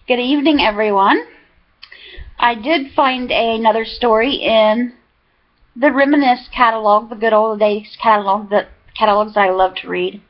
Good evening, everyone. I did find another story in the Reminisce catalog, the good old days catalog, the catalogs that I love to read.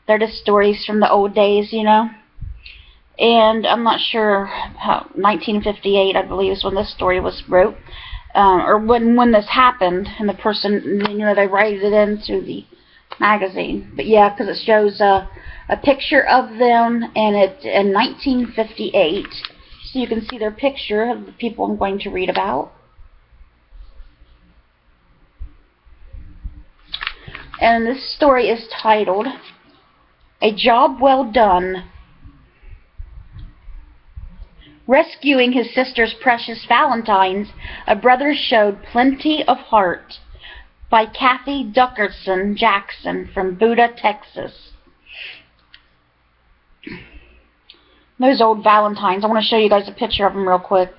They're just stories from the old days, you know. And I'm not sure how 1958, I believe, is when this story was wrote, or when this happened, and the person, you know, they write it into the magazine. But yeah, because it shows a picture of them, and it's in 1958. So you can see their picture of the people I'm going to read about. And this story is titled, A Job Well Done. Rescuing his sister's precious valentines, a brother showed plenty of heart, by Kathy Duckerson Jackson from Buda, Texas. Those old valentines, I want to show you guys a picture of them real quick.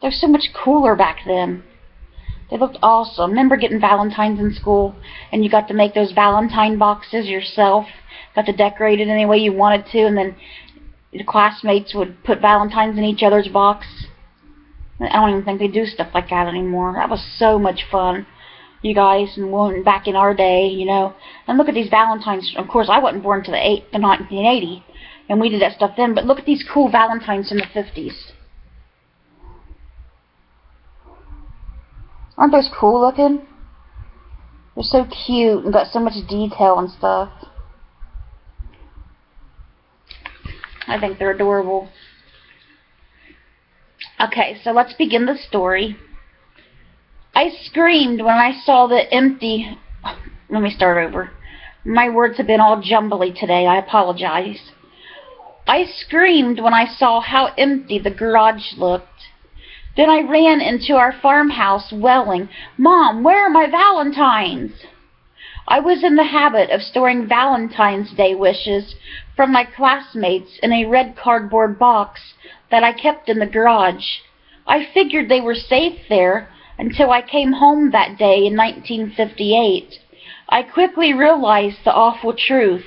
They're so much cooler back then. They looked awesome. Remember getting valentines in school, and you got to make those valentine boxes yourself, got to decorate it any way you wanted to, and then the classmates would put valentines in each other's box. I don't even think they do stuff like that anymore. That was so much fun, you guys, and back in our day, you know. And look at these valentines. Of course, I wasn't born until 1980, and we did that stuff then, but look at these cool valentines from the 50s. Aren't those cool looking? They're so cute and got so much detail and stuff. I think they're adorable. Okay, so let's begin the story. I screamed when I saw the empty... Let me start over. My words have been all jumbly today. I apologize. I screamed when I saw how empty the garage looked. Then I ran into our farmhouse, welling, "Mom, where are my valentines?" I was in the habit of storing Valentine's Day wishes from my classmates in a red cardboard box that I kept in the garage. I figured they were safe there until I came home that day in 1958. I quickly realized the awful truth.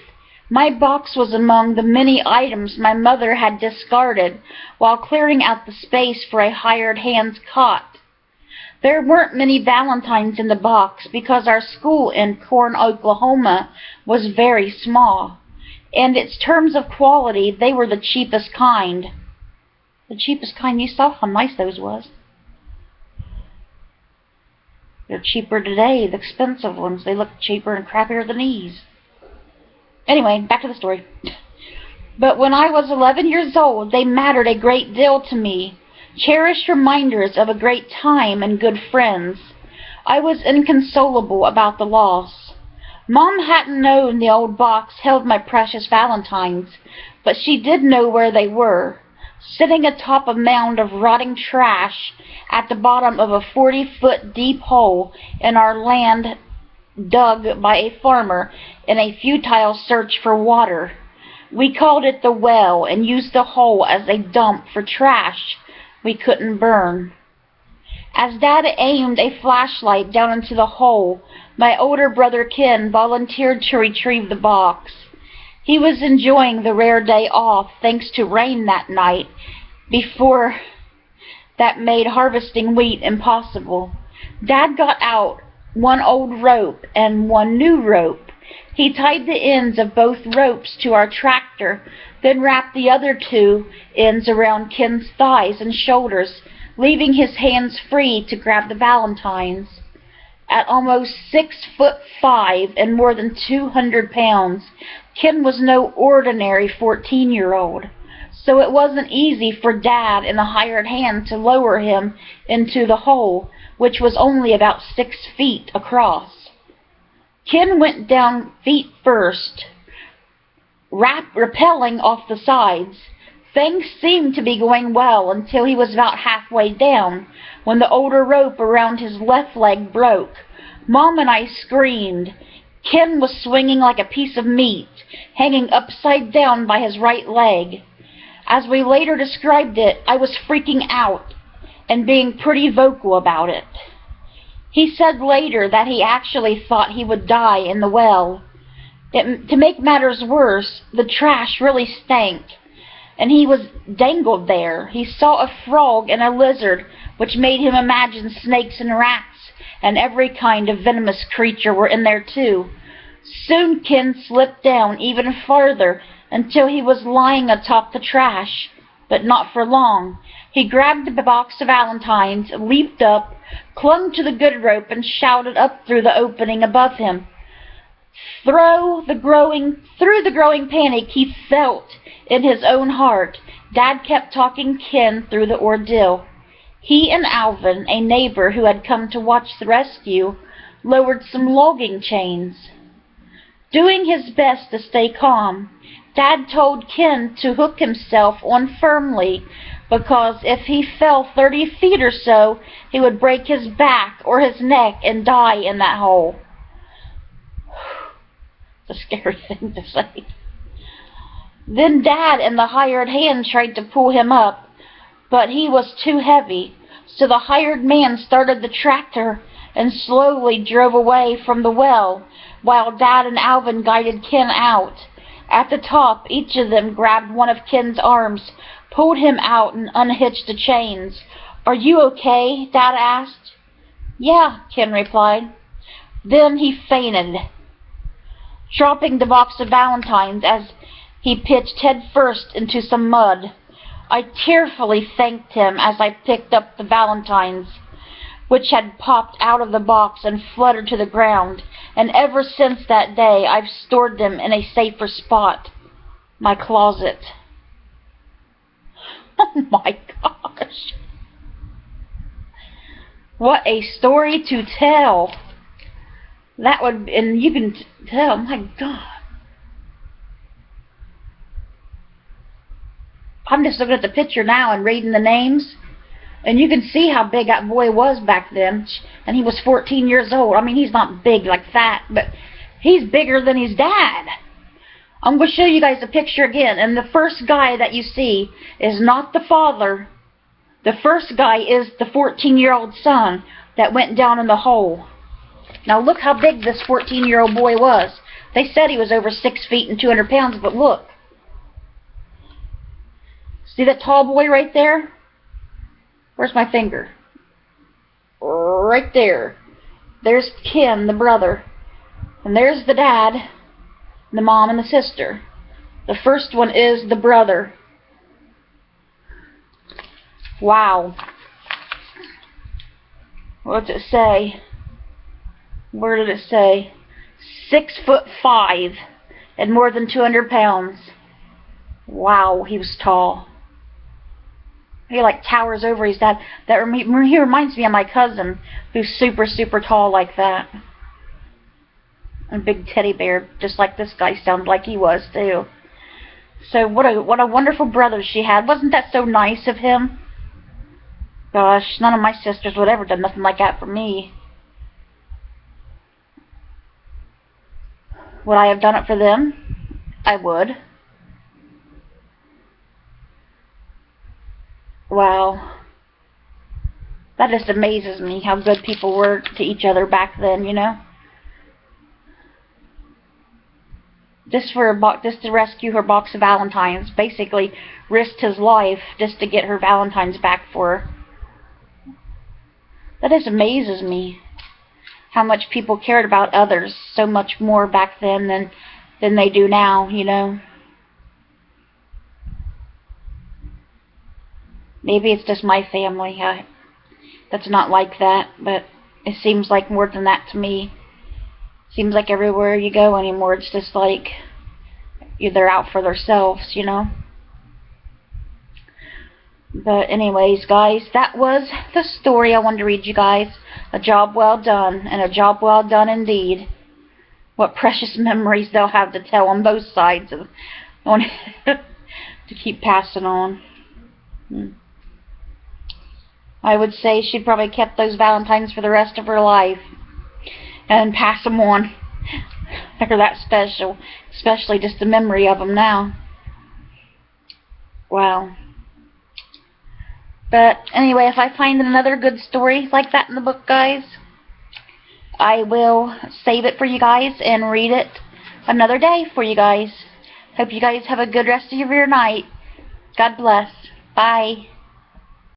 My box was among the many items my mother had discarded while clearing out the space for a hired hand's cot. There weren't many valentines in the box because our school in Corn, Oklahoma was very small. And its terms of quality, they were the cheapest kind. The cheapest kind, you saw how nice those was. They're cheaper today, the expensive ones. They look cheaper and crappier than these. Anyway, back to the story. But when I was 11 years old, they mattered a great deal to me. Cherished reminders of a great time and good friends. I was inconsolable about the loss. Mom hadn't known the old box held my precious valentines, but she did know where they were, sitting atop a mound of rotting trash at the bottom of a 40-foot deep hole in our land dug by a farmer in a futile search for water. We called it the well and used the hole as a dump for trash we couldn't burn. As Dad aimed a flashlight down into the hole, my older brother Ken volunteered to retrieve the box. He was enjoying the rare day off thanks to rain that night before that made harvesting wheat impossible. Dad got out one old rope and one new rope. He tied the ends of both ropes to our tractor, then wrapped the other two ends around Ken's thighs and shoulders, leaving his hands free to grab the valentines. At almost 6'5" and more than 200 pounds, Ken was no ordinary 14-year-old, so it wasn't easy for Dad and the hired hand to lower him into the hole, which was only about 6 feet across. Ken went down feet first, rappelling off the sides. Things seemed to be going well until he was about halfway down, when the older rope around his left leg broke. Mom and I screamed. Ken was swinging like a piece of meat, hanging upside down by his right leg. As we later described it, I was freaking out and being pretty vocal about it. He said later that he actually thought he would die in the well. To make matters worse, the trash really stank, and he was dangled there. He saw a frog and a lizard, which made him imagine snakes and rats, and every kind of venomous creature were in there too. Soon Ken slipped down even farther until he was lying atop the trash, but not for long. He grabbed the box of valentines, leaped up, clung to the good rope, and shouted up through the opening above him. Through the growing panic he felt in his own heart, Dad kept talking Ken through the ordeal. He and Alvin, a neighbor who had come to watch the rescue, lowered some logging chains. Doing his best to stay calm, Dad told Ken to hook himself on firmly, because if he fell 30 feet or so, he would break his back or his neck and die in that hole. It's a scary thing to say. Then Dad and the hired hand tried to pull him up, but he was too heavy, so the hired man started the tractor and slowly drove away from the well, while Dad and Alvin guided Ken out. At the top, each of them grabbed one of Ken's arms, pulled him out, and unhitched the chains. "Are you okay?" Dad asked. "Yeah," Ken replied. Then he fainted, dropping the box of valentines as he pitched head first into some mud. I tearfully thanked him as I picked up the valentines, which had popped out of the box and fluttered to the ground, and ever since that day I've stored them in a safer spot, my closet. Oh my gosh. What a story to tell. That would, and you can tell, my God. I'm just looking at the picture now and reading the names, and you can see how big that boy was back then, and he was 14 years old. I mean, he's not big like that, but he's bigger than his dad. I'm going to show you guys the picture again, and the first guy that you see is not the father. The first guy is the 14-year-old son that went down in the hole. Now look how big this 14-year-old boy was. They said he was over 6 feet and 200 pounds, but look. See that tall boy right there? Where's my finger? Right there. There's Ken, the brother. And there's the dad, the mom, and the sister. The first one is the brother. Wow. What does it say? Where did it say? 6'5" and more than 200 pounds. Wow, he was tall. He like towers over his dad. He reminds me of my cousin, who's super, super tall like that. A big teddy bear, just like this guy sounded like he was too. So what a wonderful brother she had. Wasn't that so nice of him? Gosh, none of my sisters would ever done nothing like that for me. Would I have done it for them? I would. Wow. That just amazes me how good people were to each other back then, you know? Just to rescue her box of valentines. Basically risked his life just to get her valentines back for her. That just amazes me. How much people cared about others so much more back then than they do now, you know? Maybe it's just my family that's not like that, but it seems like more than that to me. Seems like everywhere you go anymore, it's just like they're out for themselves, you know? But anyways, guys, that was the story I wanted to read you guys. A job well done, and a job well done indeed. What precious memories they'll have to tell on both sides of to keep passing on. I would say she probably kept those valentines for the rest of her life and pass them on. They're that special, especially just the memory of them now. Wow. But anyway, if I find another good story like that in the book, guys, I will save it for you guys and read it another day for you guys. Hope you guys have a good rest of your night. God bless. Bye.